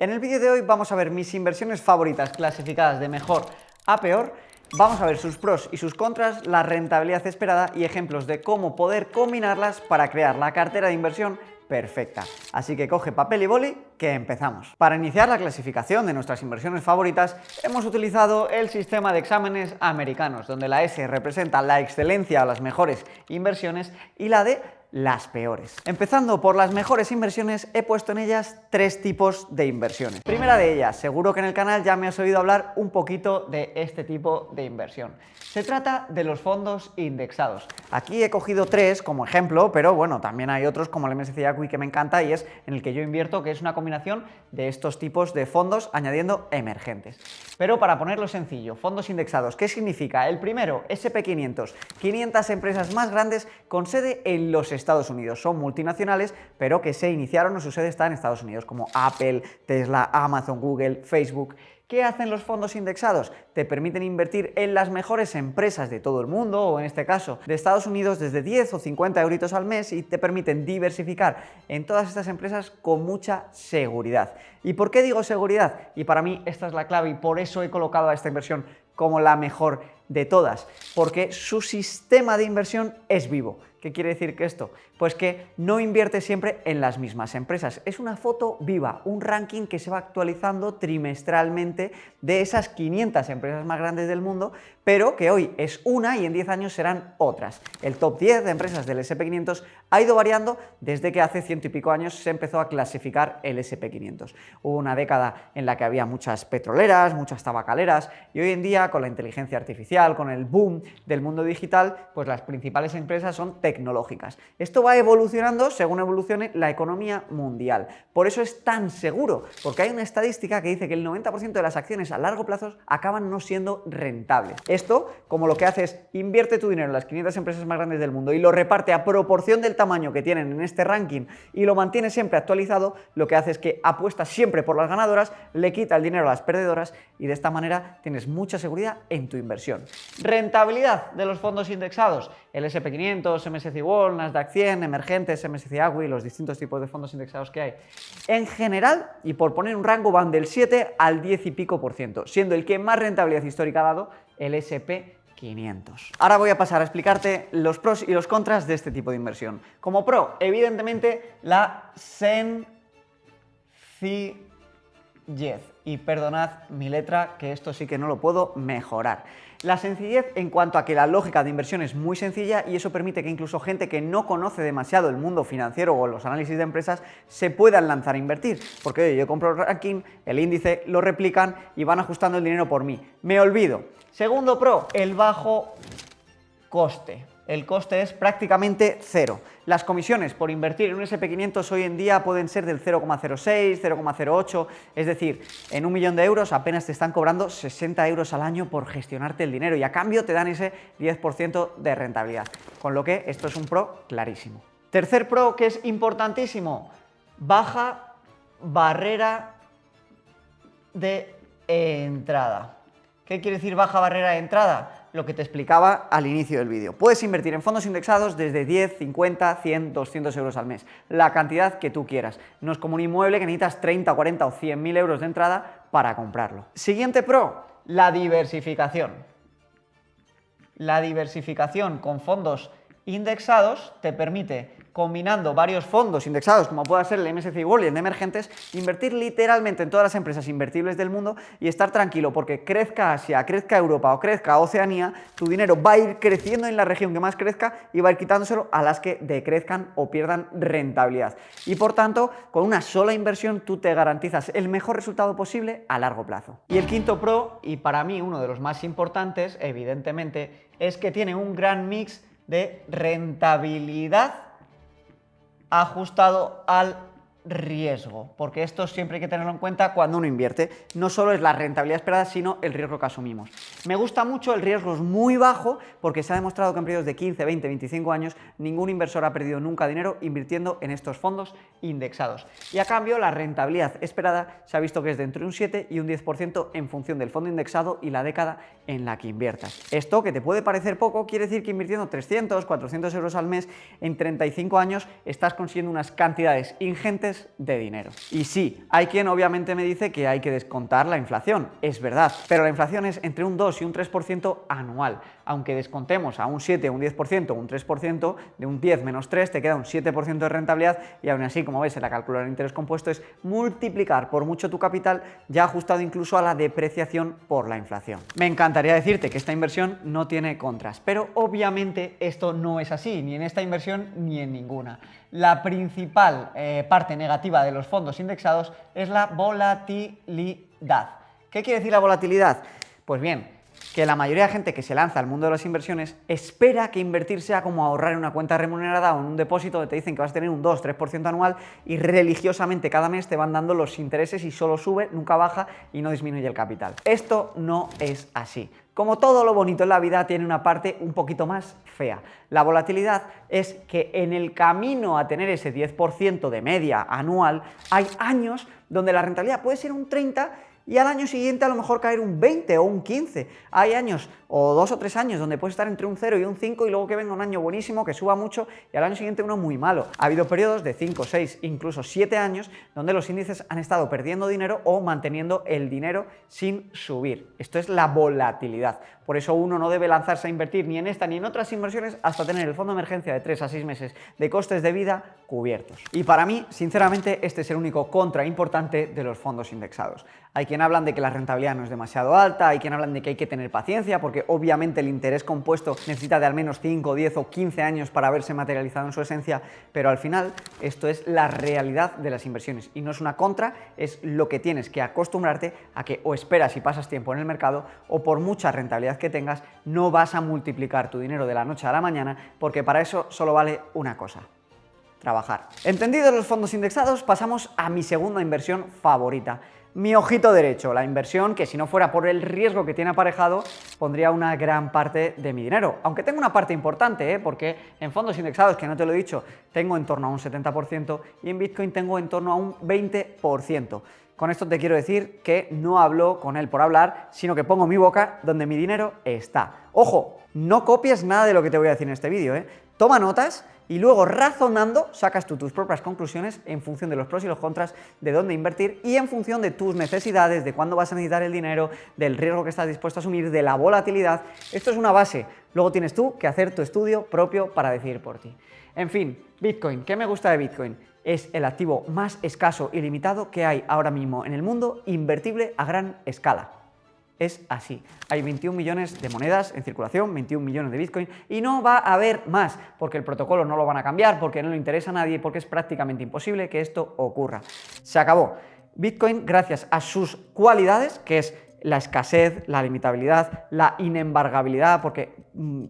En el vídeo de hoy vamos a ver mis inversiones favoritas clasificadas de mejor a peor, vamos a ver sus pros y sus contras, la rentabilidad esperada y ejemplos de cómo poder combinarlas para crear la cartera de inversión perfecta. Así que coge papel y boli, que empezamos. Para iniciar la clasificación de nuestras inversiones favoritas, hemos utilizado el sistema de exámenes americanos, donde la S representa la excelencia o las mejores inversiones y la D las peores. Empezando por las mejores inversiones, he puesto en ellas tres tipos de inversiones. Primera de ellas, seguro que en el canal ya me has oído hablar un poquito de este tipo de inversión. Se trata de los fondos indexados. Aquí he cogido tres como ejemplo, pero bueno, también hay otros como el MSCI Agri que me encanta y es en el que yo invierto, que es una combinación de estos tipos de fondos añadiendo emergentes. Pero para ponerlo sencillo, fondos indexados, ¿qué significa? El primero, SP500, 500 empresas más grandes con sede en los Estados Unidos. Son multinacionales, pero que se iniciaron o su sede está en Estados Unidos, como Apple, Tesla, Amazon, Google, Facebook. ¿Qué hacen los fondos indexados? Te permiten invertir en las mejores empresas de todo el mundo, o en este caso de Estados Unidos, desde 10 o 50 euritos al mes y te permiten diversificar en todas estas empresas con mucha seguridad. ¿Y por qué digo seguridad? Y para mí esta es la clave y por eso he colocado a esta inversión como la mejor de todas, porque su sistema de inversión es vivo. ¿Qué quiere decir que esto? Pues que no invierte siempre en las mismas empresas. Es una foto viva, un ranking que se va actualizando trimestralmente de esas 500 empresas más grandes del mundo, pero que hoy es una y en 10 años serán otras. El top 10 de empresas del SP500 ha ido variando desde que hace 100 y pico años se empezó a clasificar el SP500. Hubo una década en la que había muchas petroleras, muchas tabacaleras y hoy en día con la inteligencia artificial, con el boom del mundo digital, pues las principales empresas son tecnológicas. Esto va evolucionando según evolucione la economía mundial. Por eso es tan seguro, porque hay una estadística que dice que el 90% de las acciones a largo plazo acaban no siendo rentables. Esto, como lo que hace es invierte tu dinero en las 500 empresas más grandes del mundo y lo reparte a proporción del tamaño que tienen en este ranking y lo mantiene siempre actualizado, lo que hace es que apuesta siempre por las ganadoras, le quita el dinero a las perdedoras y de esta manera tienes mucha seguridad en tu inversión. Rentabilidad de los fondos indexados, el SP500, MSCI World, Nasdaq 100, emergentes, MSCI Agri, los distintos tipos de fondos indexados que hay. En general, y por poner un rango, van del 7 al 10 y pico %, siendo el que más rentabilidad histórica ha dado el SP500. Ahora voy a pasar a explicarte los pros y los contras de este tipo de inversión. Como pro, evidentemente, la sencillez. Y perdonad mi letra, que esto sí que no lo puedo mejorar. La sencillez en cuanto a que la lógica de inversión es muy sencilla y eso permite que incluso gente que no conoce demasiado el mundo financiero o los análisis de empresas se puedan lanzar a invertir. Porque oye, yo compro el ranking, el índice, lo replican y van ajustando el dinero por mí. Me olvido. Segundo pro, el bajo coste. El coste es prácticamente cero. Las comisiones por invertir en un SP500 hoy en día pueden ser del 0,06, 0,08, es decir, en 1 millón de euros apenas te están cobrando 60 euros al año por gestionarte el dinero y a cambio te dan ese 10% de rentabilidad, con lo que esto es un pro clarísimo. Tercer pro, que es importantísimo, baja barrera de entrada. ¿Qué quiere decir baja barrera de entrada? Lo que te explicaba al inicio del vídeo. Puedes invertir en fondos indexados desde 10, 50, 100, 200 euros al mes, la cantidad que tú quieras. No es como un inmueble que necesitas 30, 40 o 100.000 euros de entrada para comprarlo. Siguiente pro, la diversificación. La diversificación con fondos indexados te permite, combinando varios fondos indexados, como pueda ser el MSCI World y el de emergentes, invertir literalmente en todas las empresas invertibles del mundo y estar tranquilo porque crezca Asia, crezca Europa o crezca Oceanía, tu dinero va a ir creciendo en la región que más crezca y va a ir quitándoselo a las que decrezcan o pierdan rentabilidad. Y por tanto, con una sola inversión tú te garantizas el mejor resultado posible a largo plazo. Y el quinto pro, y para mí uno de los más importantes, evidentemente, es que tiene un gran mix de rentabilidad ajustado al riesgo, porque esto siempre hay que tenerlo en cuenta cuando uno invierte. No solo es la rentabilidad esperada, sino el riesgo que asumimos. Me gusta mucho, el riesgo es muy bajo porque se ha demostrado que en periodos de 15, 20, 25 años ningún inversor ha perdido nunca dinero invirtiendo en estos fondos indexados. Y a cambio la rentabilidad esperada se ha visto que es de entre un 7 y un 10% en función del fondo indexado y la década en la que inviertas. Esto, que te puede parecer poco, quiere decir que invirtiendo 300, 400 euros al mes en 35 años estás consiguiendo unas cantidades ingentes índices de dinero. Y sí, hay quien obviamente me dice que hay que descontar la inflación, es verdad, pero la inflación es entre un 2 y un 3% anual. Aunque descontemos a un 7, un 10%, un 3%, de un 10 menos 3 te queda un 7% de rentabilidad y aún así, como ves en la calculadora de interés compuesto, es multiplicar por mucho tu capital, ya ajustado incluso a la depreciación por la inflación. Me encantaría decirte que esta inversión no tiene contras, pero obviamente esto no es así, ni en esta inversión ni en ninguna. La principal parte negativa de los fondos indexados es la volatilidad. ¿Qué quiere decir la volatilidad? Pues bien, que la mayoría de gente que se lanza al mundo de las inversiones espera que invertir sea como ahorrar en una cuenta remunerada o en un depósito donde te dicen que vas a tener un 2-3% anual y religiosamente cada mes te van dando los intereses y solo sube, nunca baja y no disminuye el capital. Esto no es así. Como todo lo bonito en la vida tiene una parte un poquito más fea. La volatilidad es que en el camino a tener ese 10% de media anual hay años donde la rentabilidad puede ser un 30% y al año siguiente a lo mejor caer un 20 o un 15. Hay años o 2 o 3 años donde puedes estar entre un 0 y un 5 y luego que venga un año buenísimo, que suba mucho y al año siguiente uno muy malo. Ha habido periodos de 5, 6, incluso 7 años donde los índices han estado perdiendo dinero o manteniendo el dinero sin subir. Esto es la volatilidad. Por eso uno no debe lanzarse a invertir ni en esta ni en otras inversiones hasta tener el fondo de emergencia de 3 a 6 meses de costes de vida cubiertos. Y para mí, sinceramente, este es el único contra importante de los fondos indexados. Hay quien hablan de que la rentabilidad no es demasiado alta, hay quien hablan de que hay que tener paciencia porque obviamente el interés compuesto necesita de al menos 5, 10 o 15 años para verse materializado en su esencia, pero al final esto es la realidad de las inversiones y no es una contra, es lo que tienes que acostumbrarte a que o esperas y pasas tiempo en el mercado o por mucha rentabilidad que tengas no vas a multiplicar tu dinero de la noche a la mañana porque para eso solo vale una cosa: trabajar. Entendidos los fondos indexados, pasamos a mi segunda inversión favorita. Mi ojito derecho, la inversión que si no fuera por el riesgo que tiene aparejado, pondría una gran parte de mi dinero. Aunque tengo una parte importante, porque en fondos indexados, que no te lo he dicho, tengo en torno a un 70% y en Bitcoin tengo en torno a un 20%. Con esto te quiero decir que no hablo con él por hablar, sino que pongo mi boca donde mi dinero está. Ojo, no copies nada de lo que te voy a decir en este vídeo, Toma notas y luego razonando sacas tú tus propias conclusiones en función de los pros y los contras de dónde invertir y en función de tus necesidades, de cuándo vas a necesitar el dinero, del riesgo que estás dispuesto a asumir, de la volatilidad. Esto es una base. Luego tienes tú que hacer tu estudio propio para decidir por ti. En fin, Bitcoin. ¿Qué me gusta de Bitcoin? Es el activo más escaso y limitado que hay ahora mismo en el mundo, invertible a gran escala. Es así. Hay 21 millones de monedas en circulación, 21 millones de Bitcoin y no va a haber más porque el protocolo no lo van a cambiar, porque no le interesa a nadie, porque es prácticamente imposible que esto ocurra. Se acabó. Bitcoin, gracias a sus cualidades, que es la escasez, la limitabilidad, la inembargabilidad, porque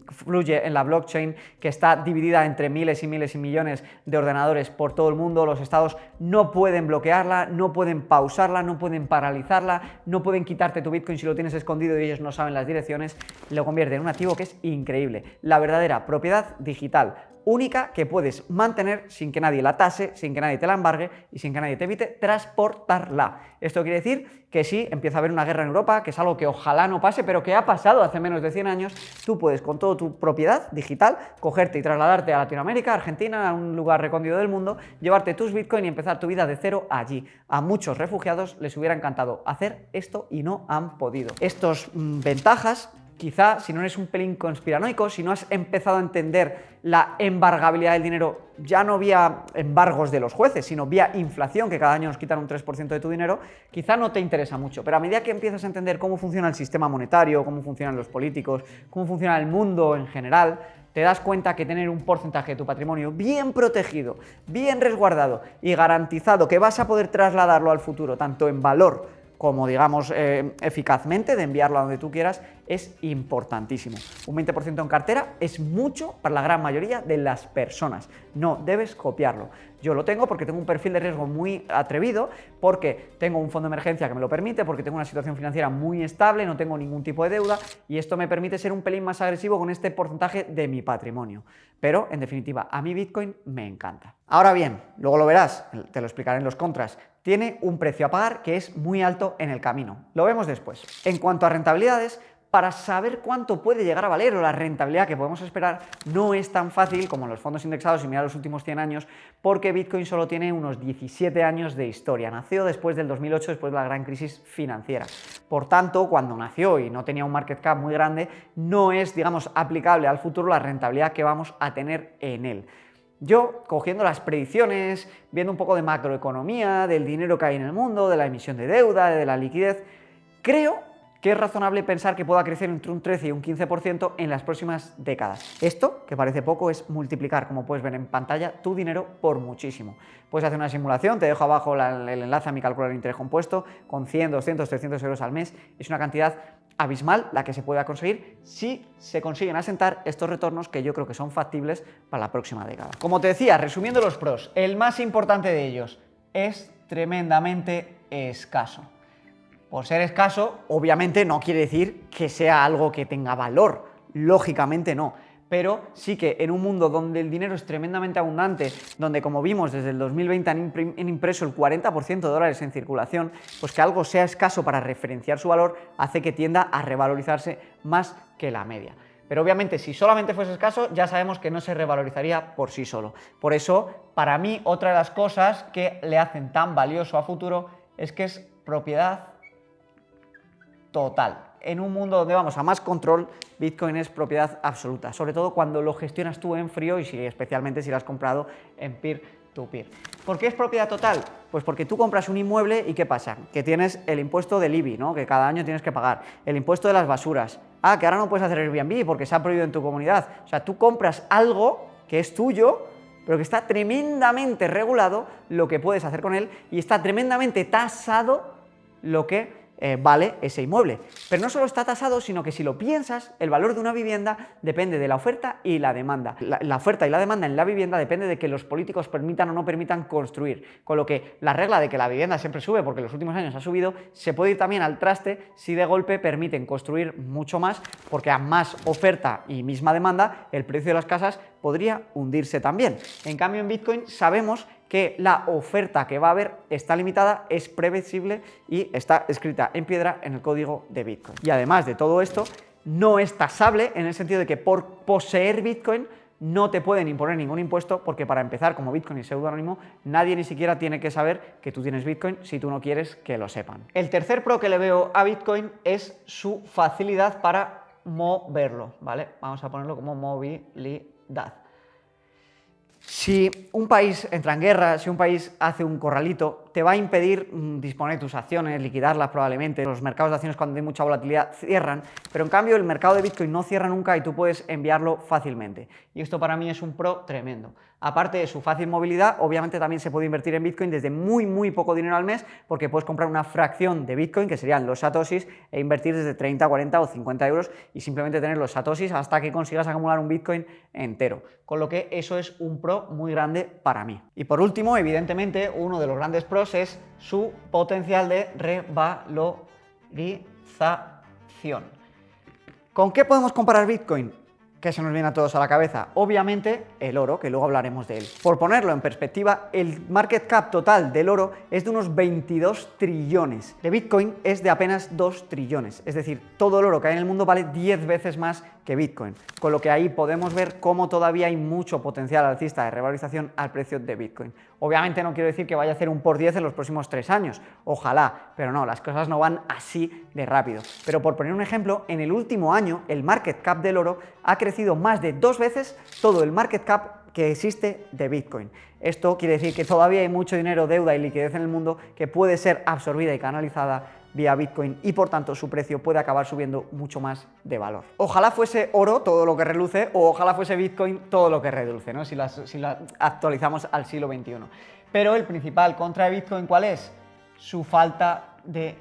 fluye en la blockchain que está dividida entre miles y miles y millones de ordenadores por todo el mundo. Los estados no pueden bloquearla, no pueden pausarla, no pueden paralizarla, no pueden quitarte tu Bitcoin si lo tienes escondido y ellos no saben las direcciones. Lo convierte en un activo que es increíble. La verdadera propiedad digital única que puedes mantener sin que nadie la tase, sin que nadie te la embargue y sin que nadie te evite transportarla. Esto quiere decir que si empieza a haber una guerra en Europa, que es algo que ojalá no pase, pero que ha pasado hace menos de 100 años, tú puedes con toda tu propiedad digital cogerte y trasladarte a Latinoamérica, Argentina, a un lugar recóndito del mundo, llevarte tus Bitcoin y empezar tu vida de cero allí. A muchos refugiados les hubiera encantado hacer esto y no han podido. Estas ventajas, quizá si no eres un pelín conspiranoico, si no has empezado a entender la embargabilidad del dinero, ya no vía embargos de los jueces, sino vía inflación, que cada año nos quitan un 3% de tu dinero, quizá no te interesa mucho. Pero a medida que empiezas a entender cómo funciona el sistema monetario, cómo funcionan los políticos, cómo funciona el mundo en general, te das cuenta que tener un porcentaje de tu patrimonio bien protegido, bien resguardado y garantizado que vas a poder trasladarlo al futuro, tanto en valor como digamos eficazmente, de enviarlo a donde tú quieras, es importantísimo. Un 20% en cartera es mucho para la gran mayoría de las personas. No debes copiarlo. Yo lo tengo porque tengo un perfil de riesgo muy atrevido, porque tengo un fondo de emergencia que me lo permite, porque tengo una situación financiera muy estable, no tengo ningún tipo de deuda y esto me permite ser un pelín más agresivo con este porcentaje de mi patrimonio. Pero, en definitiva, a mí Bitcoin me encanta. Ahora bien, luego lo verás, te lo explicaré en los contras, tiene un precio a pagar que es muy alto en el camino. Lo vemos después. En cuanto a rentabilidades, para saber cuánto puede llegar a valer o la rentabilidad que podemos esperar no es tan fácil como en los fondos indexados y mirar los últimos 100 años, porque Bitcoin solo tiene unos 17 años de historia. Nació después del 2008, después de la gran crisis financiera. Por tanto, cuando nació y no tenía un market cap muy grande, no es, digamos, aplicable al futuro la rentabilidad que vamos a tener en él. Yo, cogiendo las predicciones, viendo un poco de macroeconomía, del dinero que hay en el mundo, de la emisión de deuda, de la liquidez, creo que es razonable pensar que pueda crecer entre un 13 y un 15% en las próximas décadas. Esto, que parece poco, es multiplicar, como puedes ver en pantalla, tu dinero por muchísimo. Puedes hacer una simulación, te dejo abajo el enlace a mi calculador de interés compuesto, con 100, 200, 300 euros al mes. Es una cantidad abismal la que se pueda conseguir si se consiguen asentar estos retornos que yo creo que son factibles para la próxima década. Como te decía, resumiendo los pros, el más importante de ellos es tremendamente escaso. Por ser escaso, obviamente no quiere decir que sea algo que tenga valor, lógicamente no, pero sí que en un mundo donde el dinero es tremendamente abundante, donde como vimos desde el 2020 han impreso el 40% de dólares en circulación, pues que algo sea escaso para referenciar su valor hace que tienda a revalorizarse más que la media. Pero obviamente si solamente fuese escaso ya sabemos que no se revalorizaría por sí solo. Por eso, para mí, otra de las cosas que le hacen tan valioso a futuro es que es propiedad total. En un mundo donde vamos a más control, Bitcoin es propiedad absoluta, sobre todo cuando lo gestionas tú en frío y especialmente si lo has comprado en peer-to-peer. ¿Por qué es propiedad total? Pues porque tú compras un inmueble y ¿qué pasa? Que tienes el impuesto del IBI, ¿no? Que cada año tienes que pagar, el impuesto de las basuras, que ahora no puedes hacer Airbnb porque se ha prohibido en tu comunidad. O sea, tú compras algo que es tuyo, pero que está tremendamente regulado lo que puedes hacer con él y está tremendamente tasado lo que vale ese inmueble. Pero no solo está tasado, sino que si lo piensas, el valor de una vivienda depende de la oferta y la demanda. La oferta y la demanda en la vivienda depende de que los políticos permitan o no permitan construir. Con lo que la regla de que la vivienda siempre sube, porque en los últimos años ha subido, se puede ir también al traste si de golpe permiten construir mucho más, porque a más oferta y misma demanda, el precio de las casas podría hundirse también. En cambio, en Bitcoin sabemos que la oferta que va a haber está limitada, es previsible y está escrita en piedra en el código de Bitcoin. Y además de todo esto, no es tasable en el sentido de que por poseer Bitcoin no te pueden imponer ningún impuesto, porque para empezar, como Bitcoin es pseudónimo, nadie ni siquiera tiene que saber que tú tienes Bitcoin si tú no quieres que lo sepan. El tercer pro que le veo a Bitcoin es su facilidad para moverlo, ¿vale? Vamos a ponerlo como movilidad. Si un país entra en guerra, si un país hace un corralito, te va a impedir disponer de tus acciones, liquidarlas probablemente. Los mercados de acciones cuando hay mucha volatilidad cierran, pero en cambio el mercado de Bitcoin no cierra nunca y tú puedes enviarlo fácilmente. Y esto para mí es un pro tremendo. Aparte de su fácil movilidad, obviamente también se puede invertir en Bitcoin desde muy poco dinero al mes, porque puedes comprar una fracción de Bitcoin, que serían los satoshis, e invertir desde 30, 40 o 50 euros y simplemente tener los satoshis hasta que consigas acumular un Bitcoin entero. Con lo que eso es un pro muy grande para mí. Y por último, evidentemente, uno de los grandes pros es su potencial de revalorización. ¿Con qué podemos comparar Bitcoin? ¿Qué se nos viene a todos a la cabeza? Obviamente el oro, que luego hablaremos de él. Por ponerlo en perspectiva, el market cap total del oro es de unos 22 trillones. De Bitcoin es de apenas 2 trillones. Es decir, todo el oro que hay en el mundo vale 10 veces más que Bitcoin. Con lo que ahí podemos ver cómo todavía hay mucho potencial alcista de revalorización al precio de Bitcoin. Obviamente no quiero decir que vaya a hacer un por 10 en los próximos 3 años. Ojalá, pero no, las cosas no van así de rápido. Pero por poner un ejemplo, en el último año el market cap del oro ha crecido más de 2 veces todo el market cap que existe de Bitcoin. Esto quiere decir que todavía hay mucho dinero, deuda y liquidez en el mundo que puede ser absorbida y canalizada vía Bitcoin y por tanto su precio puede acabar subiendo mucho más de valor. Ojalá fuese oro todo lo que reluce o ojalá fuese Bitcoin todo lo que reduce, ¿no? Si la actualizamos al siglo XXI. Pero el principal contra de Bitcoin, ¿cuál es? Su falta de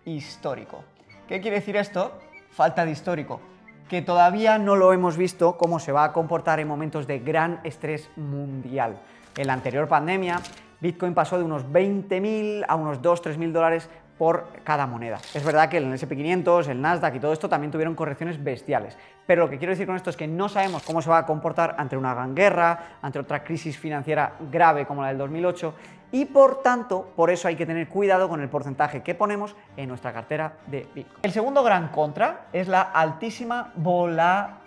histórico. ¿Qué quiere decir esto? Falta de histórico. Que todavía no lo hemos visto cómo se va a comportar en momentos de gran estrés mundial. En la anterior pandemia, Bitcoin pasó de unos 20.000 a unos 2.000, 3.000 dólares por cada moneda. Es verdad que el S&P 500, el Nasdaq y todo esto también tuvieron correcciones bestiales, pero lo que quiero decir con esto es que no sabemos cómo se va a comportar ante una gran guerra, ante otra crisis financiera grave como la del 2008, y por tanto, por eso hay que tener cuidado con el porcentaje que ponemos en nuestra cartera de Bitcoin. El segundo gran contra es la altísima volatilidad,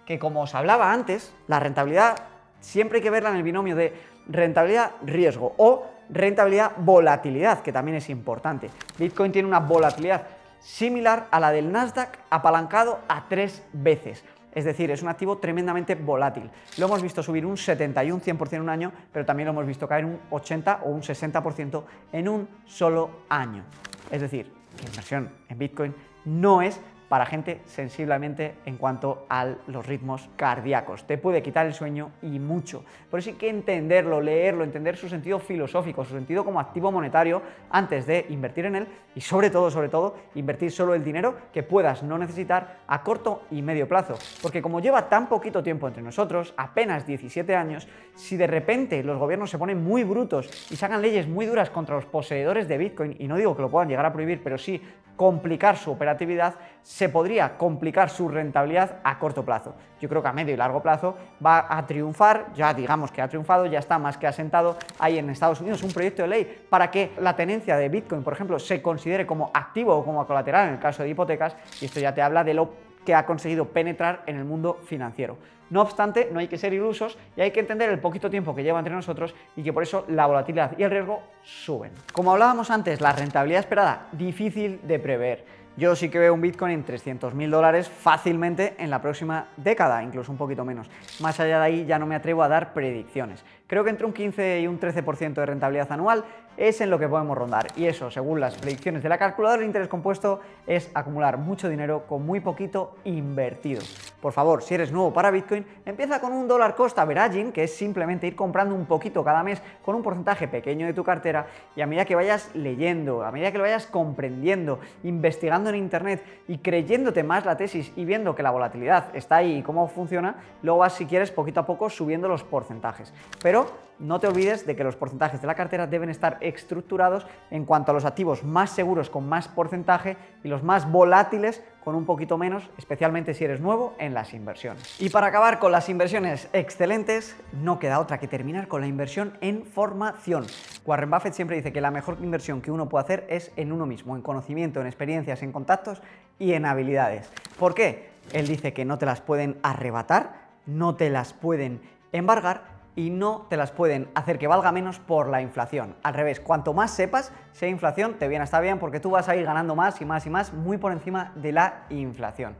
que como os hablaba antes, la rentabilidad siempre hay que verla en el binomio de rentabilidad-riesgo o rentabilidad-volatilidad, que también es importante. Bitcoin tiene una volatilidad similar a la del Nasdaq apalancado a 3 veces. Es decir, es un activo tremendamente volátil. Lo hemos visto subir un 70 y un 100% en un año, pero también lo hemos visto caer un 80 o un 60% en un solo año. Es decir, que inversión en Bitcoin no es para gente sensiblemente en cuanto a los ritmos cardíacos. Te puede quitar el sueño y mucho. Por eso hay que entenderlo, leerlo, entender su sentido filosófico, su sentido como activo monetario antes de invertir en él y sobre todo, invertir solo el dinero que puedas no necesitar a corto y medio plazo. Porque como lleva tan poquito tiempo entre nosotros, apenas 17 años, si de repente los gobiernos se ponen muy brutos y sacan leyes muy duras contra los poseedores de Bitcoin, y no digo que lo puedan llegar a prohibir, pero sí complicar su operatividad, se podría complicar su rentabilidad a corto plazo. Yo creo que a medio y largo plazo va a triunfar, ya digamos que ha triunfado, ya está más que asentado. Hay en Estados Unidos un proyecto de ley para que la tenencia de Bitcoin, por ejemplo, se considere como activo o como colateral en el caso de hipotecas, y esto ya te habla de lo que ha conseguido penetrar en el mundo financiero. No obstante, no hay que ser ilusos y hay que entender el poquito tiempo que lleva entre nosotros y que por eso la volatilidad y el riesgo suben. Como hablábamos antes, la rentabilidad esperada, difícil de prever. Yo sí que veo un Bitcoin en $300.000 fácilmente en la próxima década, incluso un poquito menos. Más allá de ahí ya no me atrevo a dar predicciones. Creo que entre un 15 y un 13% de rentabilidad anual es en lo que podemos rondar. Y eso, según las predicciones de la calculadora de interés compuesto, es acumular mucho dinero con muy poquito invertido. Por favor, si eres nuevo para Bitcoin, empieza con un dollar cost averaging, que es simplemente ir comprando un poquito cada mes con un porcentaje pequeño de tu cartera, y a medida que vayas leyendo, a medida que lo vayas comprendiendo, investigando en internet y creyéndote más la tesis y viendo que la volatilidad está ahí y cómo funciona, luego vas, si quieres, poquito a poco subiendo los porcentajes. Pero no te olvides de que los porcentajes de la cartera deben estar estructurados en cuanto a los activos más seguros con más porcentaje y los más volátiles con un poquito menos, especialmente si eres nuevo en las inversiones. Y para acabar con las inversiones excelentes, no queda otra que terminar con la inversión en formación. Warren Buffett siempre dice que la mejor inversión que uno puede hacer es en uno mismo, en conocimiento, en experiencias, en contactos y en habilidades. ¿Por qué? Él dice que no te las pueden arrebatar, no te las pueden embargar y no te las pueden hacer que valga menos por la inflación. Al revés, cuanto más sepas, si hay inflación, te viene hasta bien porque tú vas a ir ganando más y más y más, muy por encima de la inflación.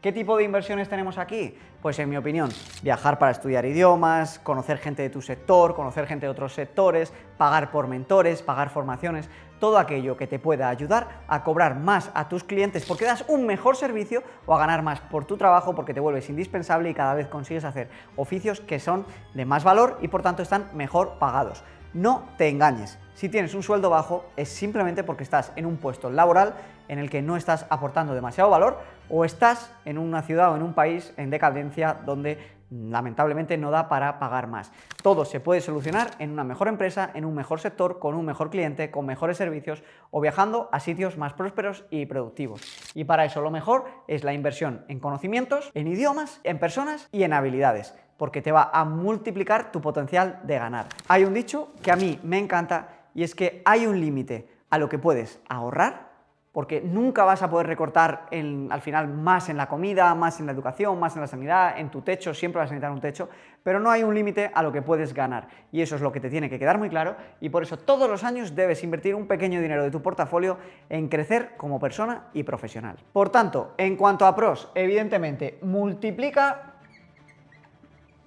¿Qué tipo de inversiones tenemos aquí? Pues en mi opinión, viajar para estudiar idiomas, conocer gente de tu sector, conocer gente de otros sectores, pagar por mentores, pagar formaciones, todo aquello que te pueda ayudar a cobrar más a tus clientes porque das un mejor servicio o a ganar más por tu trabajo porque te vuelves indispensable y cada vez consigues hacer oficios que son de más valor y por tanto están mejor pagados. No te engañes, si tienes un sueldo bajo es simplemente porque estás en un puesto laboral en el que no estás aportando demasiado valor o estás en una ciudad o en un país en decadencia donde lamentablemente no da para pagar más. Todo se puede solucionar en una mejor empresa, en un mejor sector, con un mejor cliente, con mejores servicios o viajando a sitios más prósperos y productivos. Y para eso lo mejor es la inversión en conocimientos, en idiomas, en personas y en habilidades, porque te va a multiplicar tu potencial de ganar. Hay un dicho que a mí me encanta y es que hay un límite a lo que puedes ahorrar, porque nunca vas a poder recortar al final más en la comida, más en la educación, más en la sanidad, en tu techo, siempre vas a necesitar un techo, pero no hay un límite a lo que puedes ganar. Y eso es lo que te tiene que quedar muy claro y por eso todos los años debes invertir un pequeño dinero de tu portafolio en crecer como persona y profesional. Por tanto, en cuanto a pros, evidentemente, multiplica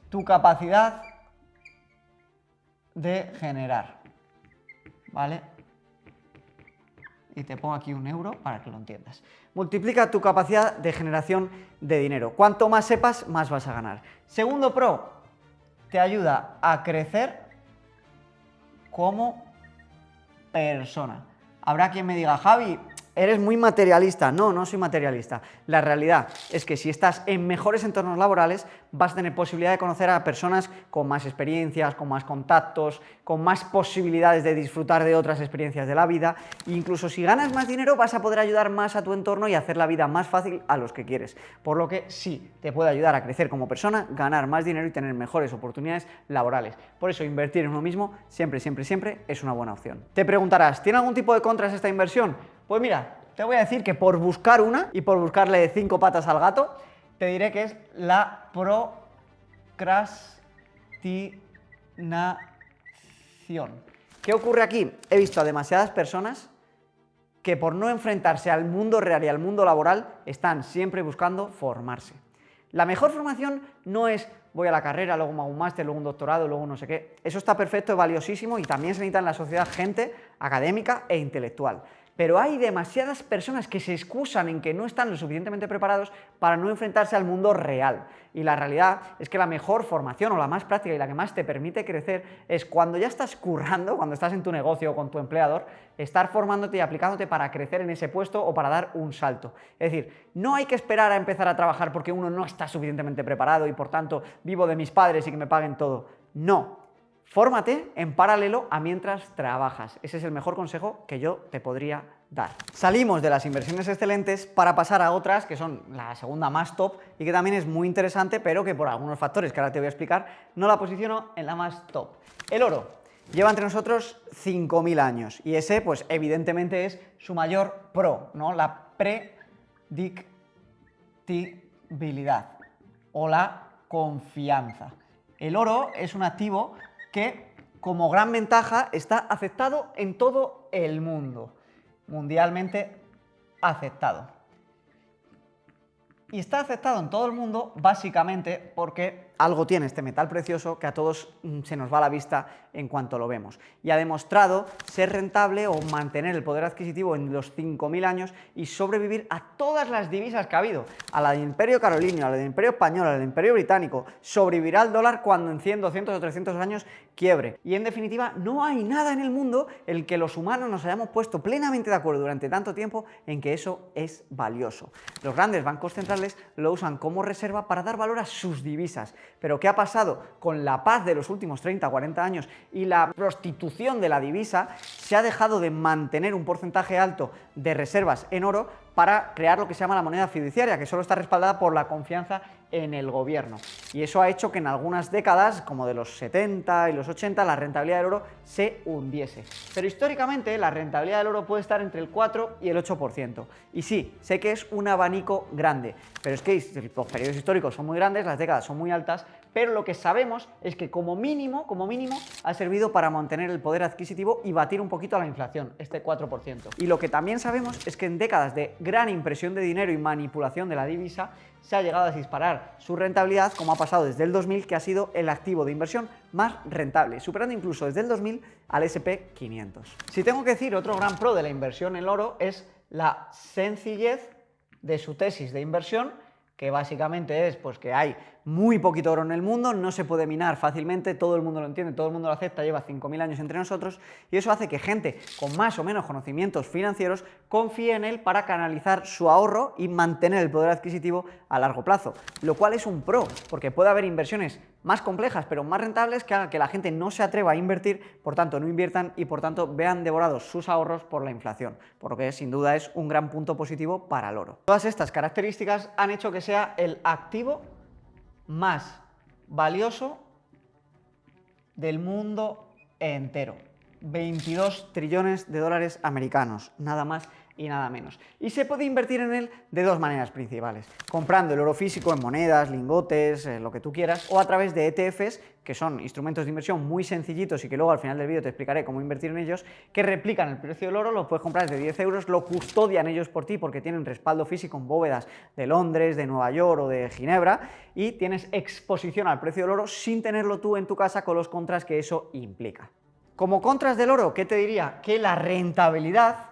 tu capacidad de generar, ¿vale? Y te pongo aquí €1 para que lo entiendas. Multiplica tu capacidad de generación de dinero. Cuanto más sepas, más vas a ganar. Segundo pro, te ayuda a crecer como persona. Habrá quien me diga, Javi, Eres muy materialista. No, no soy materialista. La realidad es que si estás en mejores entornos laborales, vas a tener posibilidad de conocer a personas con más experiencias, con más contactos, con más posibilidades de disfrutar de otras experiencias de la vida. E incluso si ganas más dinero, vas a poder ayudar más a tu entorno y hacer la vida más fácil a los que quieres. Por lo que sí, te puede ayudar a crecer como persona, ganar más dinero y tener mejores oportunidades laborales. Por eso invertir en uno mismo siempre, siempre, siempre es una buena opción. Te preguntarás, ¿tiene algún tipo de contras esta inversión? Pues mira, te voy a decir que por buscar una y por buscarle 5 patas al gato, te diré que es la procrastinación. ¿Qué ocurre aquí? He visto a demasiadas personas que por no enfrentarse al mundo real y al mundo laboral están siempre buscando formarse. La mejor formación no es voy a la carrera, luego me hago un máster, luego un doctorado, luego no sé qué. Eso está perfecto, es valiosísimo y también se necesita en la sociedad gente académica e intelectual. Pero hay demasiadas personas que se excusan en que no están lo suficientemente preparados para no enfrentarse al mundo real. Y la realidad es que la mejor formación o la más práctica y la que más te permite crecer es cuando ya estás currando, cuando estás en tu negocio o con tu empleador, estar formándote y aplicándote para crecer en ese puesto o para dar un salto. Es decir, no hay que esperar a empezar a trabajar porque uno no está suficientemente preparado y por tanto vivo de mis padres y que me paguen todo. No. Fórmate en paralelo a mientras trabajas. Ese es el mejor consejo que yo te podría dar. Salimos de las inversiones excelentes para pasar a otras que son la segunda más top y que también es muy interesante, pero que por algunos factores que ahora te voy a explicar, no la posiciono en la más top. El oro. Lleva entre nosotros 5.000 años y ese, pues evidentemente es su mayor pro, ¿no? La predictibilidad o la confianza. El oro es un activo que, como gran ventaja, está aceptado en todo el mundo, mundialmente aceptado. Y está aceptado en todo el mundo básicamente porque algo tiene este metal precioso que a todos se nos va a la vista en cuanto lo vemos. Y ha demostrado ser rentable o mantener el poder adquisitivo en los 5.000 años y sobrevivir a todas las divisas que ha habido. A la del Imperio Carolingio, a la del Imperio Español, a la del Imperio Británico. Sobrevivirá el dólar cuando en 100, 200 o 300 años quiebre. Y en definitiva, no hay nada en el mundo en el que los humanos nos hayamos puesto plenamente de acuerdo durante tanto tiempo en que eso es valioso. Los grandes bancos centrales lo usan como reserva para dar valor a sus divisas. Pero ¿qué ha pasado con la paz de los últimos 30 o 40 años y la prostitución de la divisa? Se ha dejado de mantener un porcentaje alto de reservas en oro para crear lo que se llama la moneda fiduciaria, que solo está respaldada por la confianza en el gobierno. Y eso ha hecho que en algunas décadas, como de los 70 y los 80, la rentabilidad del oro se hundiese. Pero históricamente la rentabilidad del oro puede estar entre el 4 y el 8%. Y sí, sé que es un abanico grande, pero es que los periodos históricos son muy grandes, las décadas son muy altas, pero lo que sabemos es que como mínimo, ha servido para mantener el poder adquisitivo y batir un poquito a la inflación, este 4%. Y lo que también sabemos es que en décadas de gran impresión de dinero y manipulación de la divisa, se ha llegado a disparar su rentabilidad, como ha pasado desde el 2000, que ha sido el activo de inversión más rentable, superando incluso desde el 2000 al S&P 500. Si tengo que decir otro gran pro de la inversión en oro es la sencillez de su tesis de inversión, que básicamente es pues, que hay muy poquito oro en el mundo, no se puede minar fácilmente, todo el mundo lo entiende, todo el mundo lo acepta, lleva 5.000 años entre nosotros y eso hace que gente con más o menos conocimientos financieros confíe en él para canalizar su ahorro y mantener el poder adquisitivo a largo plazo, lo cual es un pro, porque puede haber inversiones más complejas pero más rentables que hagan que la gente no se atreva a invertir, por tanto no inviertan y por tanto vean devorados sus ahorros por la inflación, por lo que sin duda es un gran punto positivo para el oro. Todas estas características han hecho que sea el activo más valioso del mundo entero. 22 trillones de dólares americanos, nada más y nada menos. Y se puede invertir en él de dos maneras principales: comprando el oro físico en monedas, lingotes, lo que tú quieras, o a través de ETFs, que son instrumentos de inversión muy sencillitos y que luego al final del vídeo te explicaré cómo invertir en ellos, que replican el precio del oro, lo puedes comprar desde 10 euros, lo custodian ellos por ti porque tienen respaldo físico en bóvedas de Londres, de Nueva York o de Ginebra, y tienes exposición al precio del oro sin tenerlo tú en tu casa con los contras que eso implica. Como contras del oro, ¿qué te diría? Que la rentabilidad,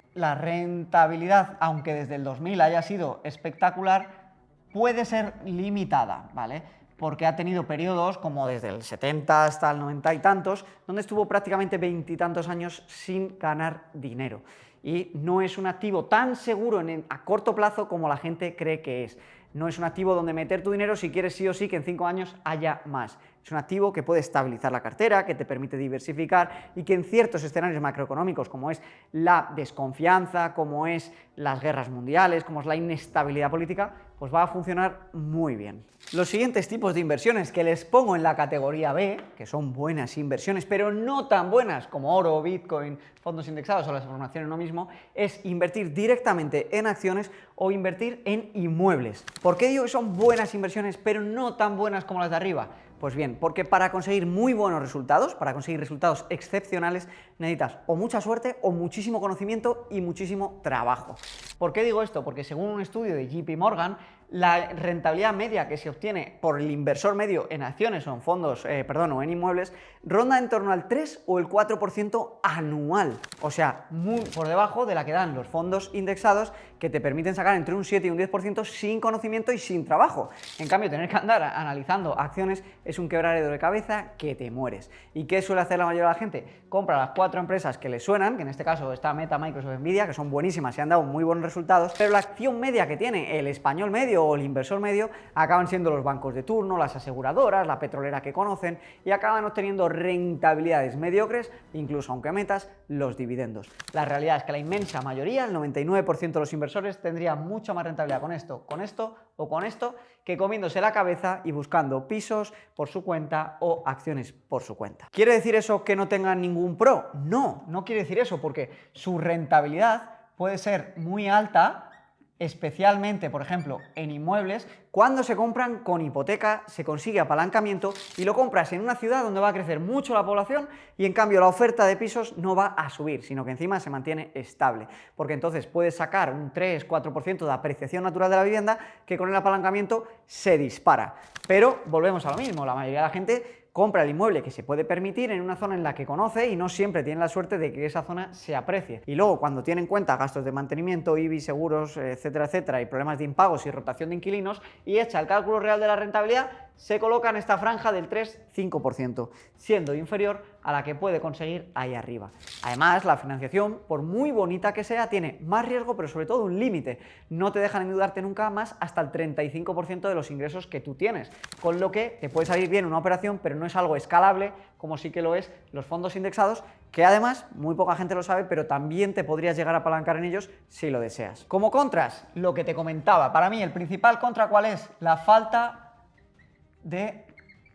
aunque desde el 2000 haya sido espectacular, puede ser limitada, ¿vale? Porque ha tenido periodos como desde el 70 hasta el 90 y tantos, donde estuvo prácticamente 20 y tantos años sin ganar dinero. y no es un activo tan seguro a corto plazo como la gente cree que es. No es un activo donde meter tu dinero si quieres sí o sí que en 5 años haya más. Es un activo que puede estabilizar la cartera, que te permite diversificar y que en ciertos escenarios macroeconómicos, como es la desconfianza, como es las guerras mundiales, como es la inestabilidad política, pues va a funcionar muy bien. Los siguientes tipos de inversiones que les pongo en la categoría B, que son buenas inversiones, pero no tan buenas como oro, Bitcoin, fondos indexados o la formación en uno mismo, es invertir directamente en acciones o invertir en inmuebles. ¿Por qué digo que son buenas inversiones, pero no tan buenas como las de arriba? Pues bien, porque para conseguir muy buenos resultados, para conseguir resultados excepcionales, necesitas o mucha suerte o muchísimo conocimiento y muchísimo trabajo. ¿Por qué digo esto? Porque según un estudio de JP Morgan, la rentabilidad media que se obtiene por el inversor medio en acciones o en fondos, o en inmuebles, ronda en torno al 3 o el 4% anual. O sea, muy por debajo de la que dan los fondos indexados, que te permiten sacar entre un 7 y un 10% sin conocimiento y sin trabajo. En cambio, tener que andar analizando acciones es un quebradero de cabeza que te mueres. ¿Y qué suele hacer la mayoría de la gente? Compra las 4 empresas que le suenan, que en este caso está Meta, Microsoft, Nvidia, que son buenísimas y han dado muy buenos resultados, pero la acción media que tiene el español medio o el inversor medio acaban siendo los bancos de turno, las aseguradoras, la petrolera que conocen, y acaban obteniendo rentabilidades mediocres, incluso aunque metas los dividendos. La realidad es que la inmensa mayoría, el 99% de los inversores, tendría mucha más rentabilidad con esto o con esto, que comiéndose la cabeza y buscando pisos por su cuenta o acciones por su cuenta. ¿Quiere decir eso que no tengan ningún pro? No, no quiere decir eso, porque su rentabilidad puede ser muy alta, especialmente, por ejemplo, en inmuebles, cuando se compran con hipoteca, se consigue apalancamiento y lo compras en una ciudad donde va a crecer mucho la población y en cambio la oferta de pisos no va a subir, sino que encima se mantiene estable, porque entonces puedes sacar un 3-4% de apreciación natural de la vivienda que con el apalancamiento se dispara. Pero volvemos a lo mismo, la mayoría de la gente compra el inmueble que se puede permitir en una zona en la que conoce y no siempre tiene la suerte de que esa zona se aprecie. Y luego, cuando tiene en cuenta gastos de mantenimiento, IBI, seguros, etcétera, etcétera, y problemas de impagos y rotación de inquilinos, y echa el cálculo real de la rentabilidad, se coloca en esta franja del 3-5%, siendo inferior a la que puede conseguir ahí arriba. Además, la financiación, por muy bonita que sea, tiene más riesgo, pero sobre todo un límite. No te dejan endeudarte nunca más hasta el 35% de los ingresos que tú tienes, con lo que te puede salir bien una operación, pero no es algo escalable, como sí que lo es los fondos indexados, que además muy poca gente lo sabe, pero también te podrías llegar a apalancar en ellos si lo deseas. Como contras, lo que te comentaba, para mí el principal contra, ¿cuál es? La falta de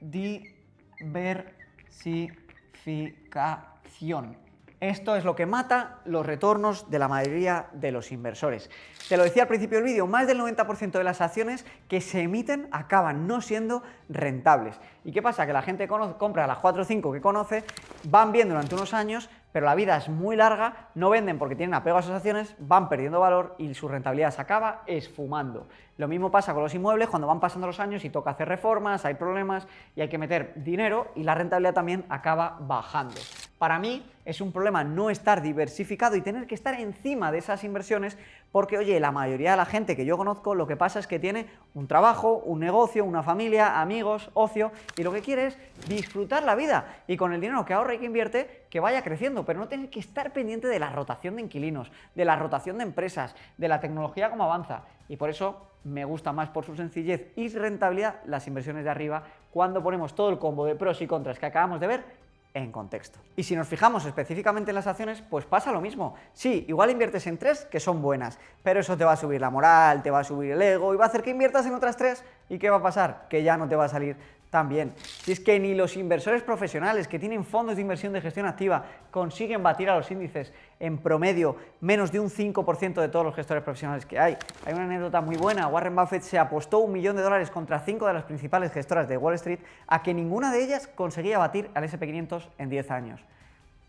diversificación. Esto es lo que mata los retornos de la mayoría de los inversores. Te lo decía al principio del vídeo, más del 90% de las acciones que se emiten acaban no siendo rentables. ¿Y qué pasa? Que la gente compra las 4 o 5 que conoce, van bien durante unos años, pero la vida es muy larga, no venden porque tienen apego a sus acciones, van perdiendo valor y su rentabilidad se acaba esfumando. Lo mismo pasa con los inmuebles cuando van pasando los años y toca hacer reformas, hay problemas y hay que meter dinero y la rentabilidad también acaba bajando. Para mí es un problema no estar diversificado y tener que estar encima de esas inversiones porque, oye, la mayoría de la gente que yo conozco lo que pasa es que tiene un trabajo, un negocio, una familia, amigos, ocio y lo que quiere es disfrutar la vida y con el dinero que ahorra y que invierte que vaya creciendo, pero no tener que estar pendiente de la rotación de inquilinos, de la rotación de empresas, de la tecnología como avanza y por eso me gusta más por su sencillez y rentabilidad las inversiones de arriba cuando ponemos todo el combo de pros y contras que acabamos de ver en contexto. Y si nos fijamos específicamente en las acciones, pues pasa lo mismo. Sí, igual inviertes en 3 que son buenas, pero eso te va a subir la moral, te va a subir el ego y va a hacer que inviertas en otras 3 y ¿qué va a pasar? Que ya no te va a salir tan bien. Si es que ni los inversores profesionales que tienen fondos de inversión de gestión activa consiguen batir a los índices en promedio menos de un 5% de todos los gestores profesionales que hay. Hay una anécdota muy buena, Warren Buffett se apostó $1 millón contra 5 de las principales gestoras de Wall Street a que ninguna de ellas conseguía batir al S&P 500 en 10 años.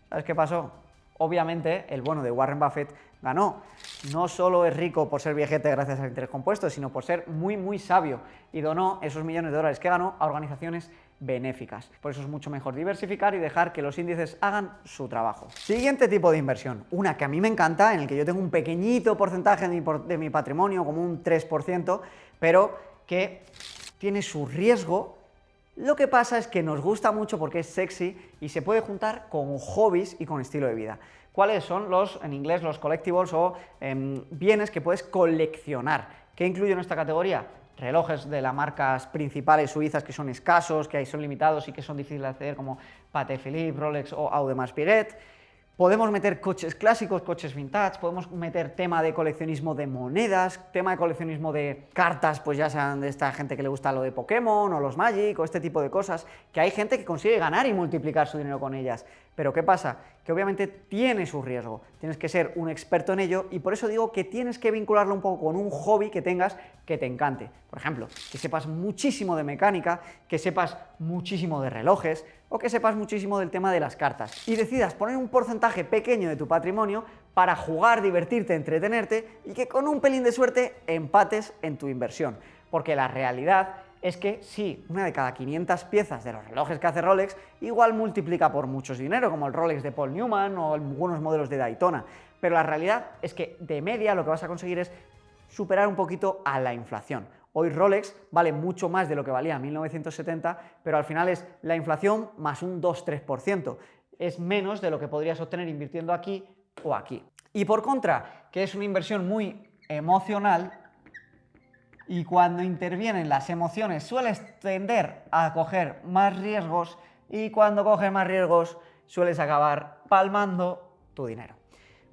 ¿Sabes qué pasó? Obviamente, el bono de Warren Buffett ganó. No solo es rico por ser viejete gracias al interés compuesto, sino por ser muy, muy sabio y donó esos $1 millones que ganó a organizaciones benéficas. Por eso es mucho mejor diversificar y dejar que los índices hagan su trabajo. Siguiente tipo de inversión, una que a mí me encanta, en el que yo tengo un pequeñito porcentaje de mi patrimonio, como un 3%, pero que tiene su riesgo. Lo que pasa es que nos gusta mucho porque es sexy y se puede juntar con hobbies y con estilo de vida. ¿Cuáles son en inglés, los collectibles o bienes que puedes coleccionar? ¿Qué incluye en esta categoría? Relojes de las marcas principales suizas que son escasos, que son limitados y que son difíciles de acceder, como Patek Philippe, Rolex o Audemars Piguet. Podemos meter coches clásicos, coches vintage, podemos meter tema de coleccionismo de monedas, tema de coleccionismo de cartas, pues ya sean de esta gente que le gusta lo de Pokémon o los Magic o este tipo de cosas, que hay gente que consigue ganar y multiplicar su dinero con ellas. Pero ¿qué pasa? Que obviamente tiene su riesgo, tienes que ser un experto en ello y por eso digo que tienes que vincularlo un poco con un hobby que tengas que te encante. Por ejemplo, que sepas muchísimo de mecánica, que sepas muchísimo de relojes o que sepas muchísimo del tema de las cartas y decidas poner un porcentaje pequeño de tu patrimonio para jugar, divertirte, entretenerte y que con un pelín de suerte empates en tu inversión. Porque la realidad es que sí, una de cada 500 piezas de los relojes que hace Rolex igual multiplica por mucho dinero, como el Rolex de Paul Newman o algunos modelos de Daytona, pero la realidad es que de media lo que vas a conseguir es superar un poquito a la inflación. Hoy Rolex vale mucho más de lo que valía en 1970, pero al final es la inflación más un 2-3%. Es menos de lo que podrías obtener invirtiendo aquí o aquí. Y por contra, que es una inversión muy emocional, y cuando intervienen las emociones sueles tender a coger más riesgos y cuando coges más riesgos sueles acabar palmando tu dinero.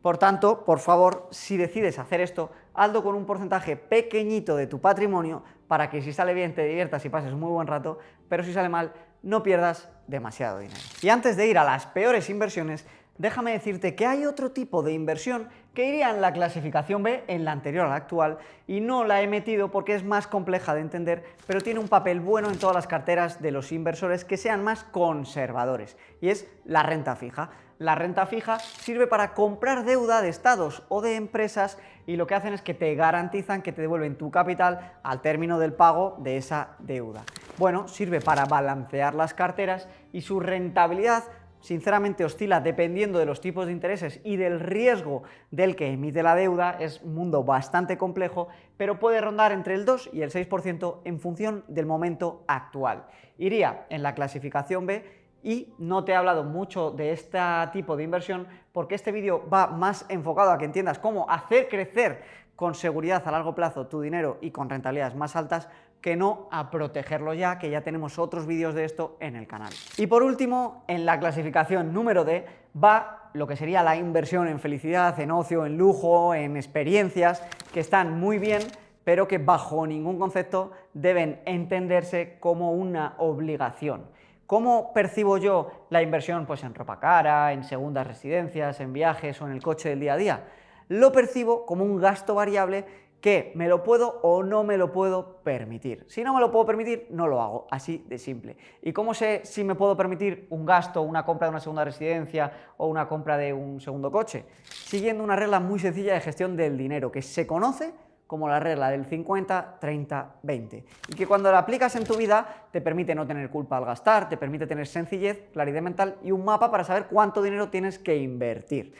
Por tanto, por favor, si decides hacer esto, hazlo con un porcentaje pequeñito de tu patrimonio para que si sale bien te diviertas y pases un muy buen rato, pero si sale mal no pierdas demasiado dinero. Y antes de ir a las peores inversiones, déjame decirte que hay otro tipo de inversión que iría en la clasificación B, en la anterior a la actual, y no la he metido porque es más compleja de entender, pero tiene un papel bueno en todas las carteras de los inversores que sean más conservadores, y es la renta fija. La renta fija sirve para comprar deuda de estados o de empresas y lo que hacen es que te garantizan que te devuelven tu capital al término del pago de esa deuda. Bueno, sirve para balancear las carteras y su rentabilidad sinceramente oscila dependiendo de los tipos de intereses y del riesgo del que emite la deuda, es un mundo bastante complejo, pero puede rondar entre el 2 y el 6% en función del momento actual. Iría en la clasificación B y no te he hablado mucho de este tipo de inversión porque este vídeo va más enfocado a que entiendas cómo hacer crecer con seguridad a largo plazo tu dinero y con rentabilidades más altas, que no a protegerlo ya, que ya tenemos otros vídeos de esto en el canal. Y por último, en la clasificación número D va lo que sería la inversión en felicidad, en ocio, en lujo, en experiencias, que están muy bien, pero que bajo ningún concepto deben entenderse como una obligación. ¿Cómo percibo yo la inversión? Pues en ropa cara, en segundas residencias, en viajes o en el coche del día a día. Lo percibo como un gasto variable que me lo puedo o no me lo puedo permitir. Si no me lo puedo permitir, no lo hago, así de simple. ¿Y cómo sé si me puedo permitir un gasto, una compra de una segunda residencia o una compra de un segundo coche? Siguiendo una regla muy sencilla de gestión del dinero, que se conoce como la regla del 50-30-20, y que cuando la aplicas en tu vida te permite no tener culpa al gastar, te permite tener sencillez, claridad mental y un mapa para saber cuánto dinero tienes que invertir.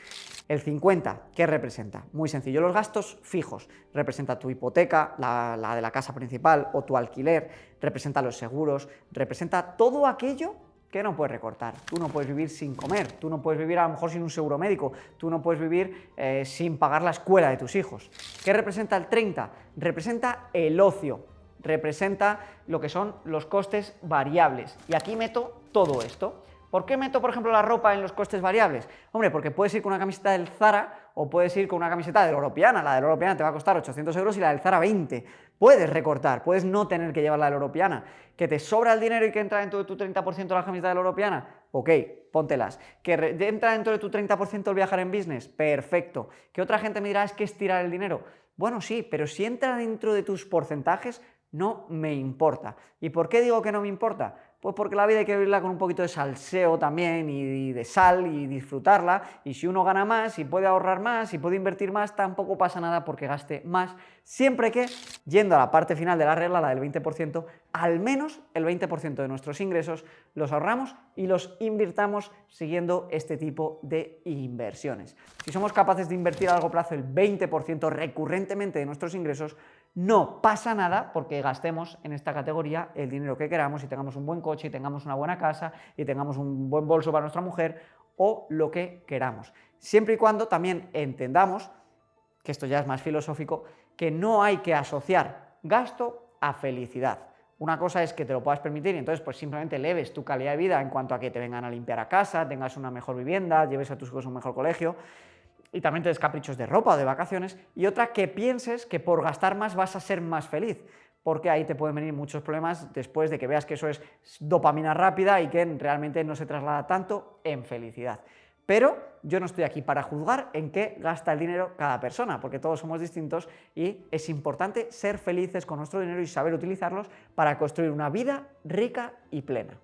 El 50, ¿qué representa? Muy sencillo, los gastos fijos. Representa tu hipoteca, la de la casa principal o tu alquiler, representa los seguros, representa todo aquello que no puedes recortar. Tú no puedes vivir sin comer, tú no puedes vivir a lo mejor sin un seguro médico, tú no puedes vivir sin pagar la escuela de tus hijos. ¿Qué representa el 30? Representa el ocio, representa lo que son los costes variables. Y aquí meto todo esto. ¿Por qué meto, por ejemplo, la ropa en los costes variables? Hombre, porque puedes ir con una camiseta del Zara o puedes ir con una camiseta de la Europeana. La de la Europeana te va a costar 800 euros y la del Zara 20. Puedes recortar, puedes no tener que llevar la de la Europeana. ¿Que te sobra el dinero y que entra dentro de tu 30% la camiseta de la Europeana? Ok, póntelas. ¿Que entra dentro de tu 30% el viajar en business? Perfecto. ¿Que otra gente me dirá es que es tirar el dinero? Bueno, sí, pero si entra dentro de tus porcentajes, no me importa. ¿Y por qué digo que no me importa? Pues porque la vida hay que vivirla con un poquito de salseo también y de sal y disfrutarla, y si uno gana más y puede ahorrar más y puede invertir más, tampoco pasa nada porque gaste más, siempre que, yendo a la parte final de la regla, la del 20%, al menos el 20% de nuestros ingresos los ahorramos y los invirtamos siguiendo este tipo de inversiones. Si somos capaces de invertir a largo plazo el 20% recurrentemente de nuestros ingresos, no pasa nada porque gastemos en esta categoría el dinero que queramos y tengamos un buen coche y tengamos una buena casa y tengamos un buen bolso para nuestra mujer o lo que queramos. siempre y cuando también entendamos, que esto ya es más filosófico, que no hay que asociar gasto a felicidad. Una cosa es que te lo puedas permitir y entonces pues simplemente eleves tu calidad de vida en cuanto a que te vengan a limpiar a casa, tengas una mejor vivienda, lleves a tus hijos a un mejor colegio y también te des caprichos de ropa o de vacaciones, y otra que pienses que por gastar más vas a ser más feliz, porque ahí te pueden venir muchos problemas después de que veas que eso es dopamina rápida y que realmente no se traslada tanto en felicidad. Pero yo no estoy aquí para juzgar en qué gasta el dinero cada persona, porque todos somos distintos y es importante ser felices con nuestro dinero y saber utilizarlos para construir una vida rica y plena.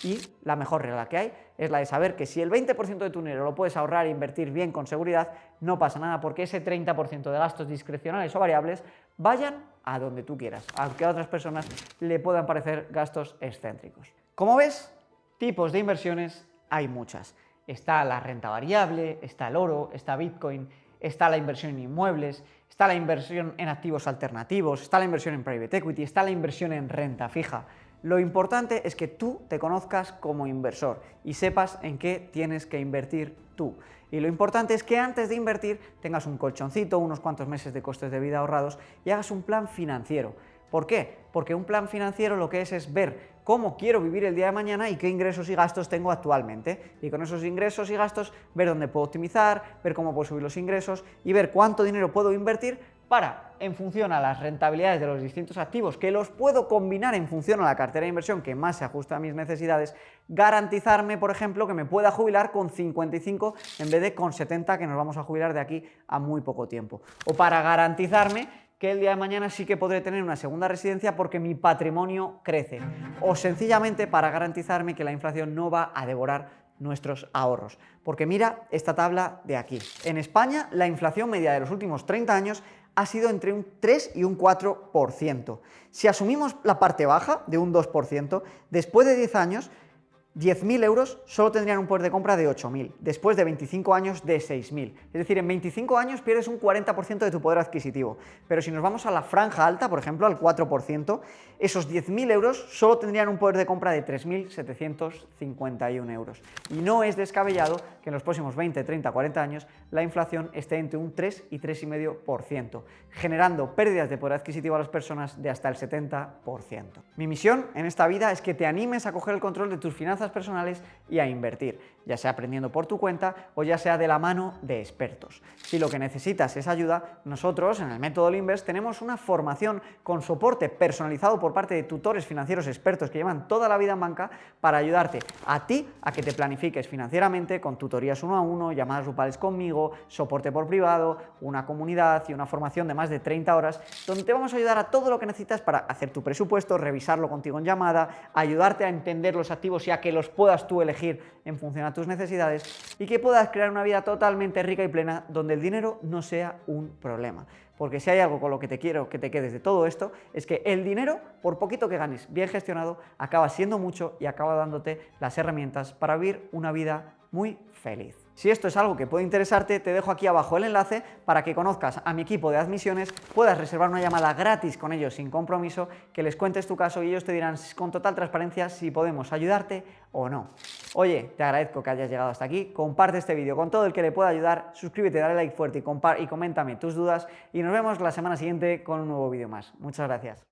Y la mejor regla que hay es la de saber que si el 20% de tu dinero lo puedes ahorrar e invertir bien con seguridad, no pasa nada porque ese 30% de gastos discrecionales o variables vayan a donde tú quieras, aunque a otras personas le puedan parecer gastos excéntricos. Como ves, tipos de inversiones hay muchas. Está la renta variable, está el oro, está Bitcoin, está la inversión en inmuebles, está la inversión en activos alternativos, está la inversión en private equity, está la inversión en renta fija. Lo importante es que tú te conozcas como inversor y sepas en qué tienes que invertir tú. Y lo importante es que antes de invertir tengas un colchoncito, unos cuantos meses de costes de vida ahorrados y hagas un plan financiero. ¿Por qué? Porque un plan financiero lo que es ver cómo quiero vivir el día de mañana y qué ingresos y gastos tengo actualmente. Y con esos ingresos y gastos ver dónde puedo optimizar, ver cómo puedo subir los ingresos y ver cuánto dinero puedo invertir para, en función a las rentabilidades de los distintos activos, que los puedo combinar en función a la cartera de inversión que más se ajusta a mis necesidades, garantizarme, por ejemplo, que me pueda jubilar con 55 en vez de con 70, que nos vamos a jubilar de aquí a muy poco tiempo. O para garantizarme que el día de mañana sí que podré tener una segunda residencia porque mi patrimonio crece. O sencillamente para garantizarme que la inflación no va a devorar nuestros ahorros. Porque mira esta tabla de aquí. En España, la inflación media de los últimos 30 años ha sido entre un 3 y un 4%. Si asumimos la parte baja de un 2%, después de 10 años, 10.000 euros solo tendrían un poder de compra de 8.000, después de 25 años de 6.000. Es decir, en 25 años pierdes un 40% de tu poder adquisitivo. Pero si nos vamos a la franja alta, por ejemplo, al 4%, esos 10.000 euros solo tendrían un poder de compra de 3.751 euros. Y no es descabellado que en los próximos 20, 30, 40 años la inflación esté entre un 3 y 3,5%, generando pérdidas de poder adquisitivo a las personas de hasta el 70%. Mi misión en esta vida es que te animes a coger el control de tus finanzas personales y a invertir, ya sea aprendiendo por tu cuenta o ya sea de la mano de expertos. Si lo que necesitas es ayuda, nosotros en el Método Limbers tenemos una formación con soporte personalizado por parte de tutores financieros expertos que llevan toda la vida en banca para ayudarte a ti a que te planifiques financieramente con tutorías 1 a 1, llamadas grupales conmigo, soporte por privado, una comunidad y una formación de más de 30 horas donde te vamos a ayudar a todo lo que necesitas para hacer tu presupuesto, revisarlo contigo en llamada, ayudarte a entender los activos y a que los puedas tú elegir en función a tus necesidades y que puedas crear una vida totalmente rica y plena donde el dinero no sea un problema. Porque si hay algo con lo que te quiero que te quedes de todo esto, es que el dinero, por poquito que ganes bien gestionado, acaba siendo mucho y acaba dándote las herramientas para vivir una vida muy feliz. Si esto es algo que puede interesarte, te dejo aquí abajo el enlace para que conozcas a mi equipo de admisiones, puedas reservar una llamada gratis con ellos sin compromiso, que les cuentes tu caso y ellos te dirán con total transparencia si podemos ayudarte o no. Oye, te agradezco que hayas llegado hasta aquí, comparte este vídeo con todo el que le pueda ayudar, suscríbete, dale like fuerte y coméntame tus dudas y nos vemos la semana siguiente con un nuevo vídeo más. Muchas gracias.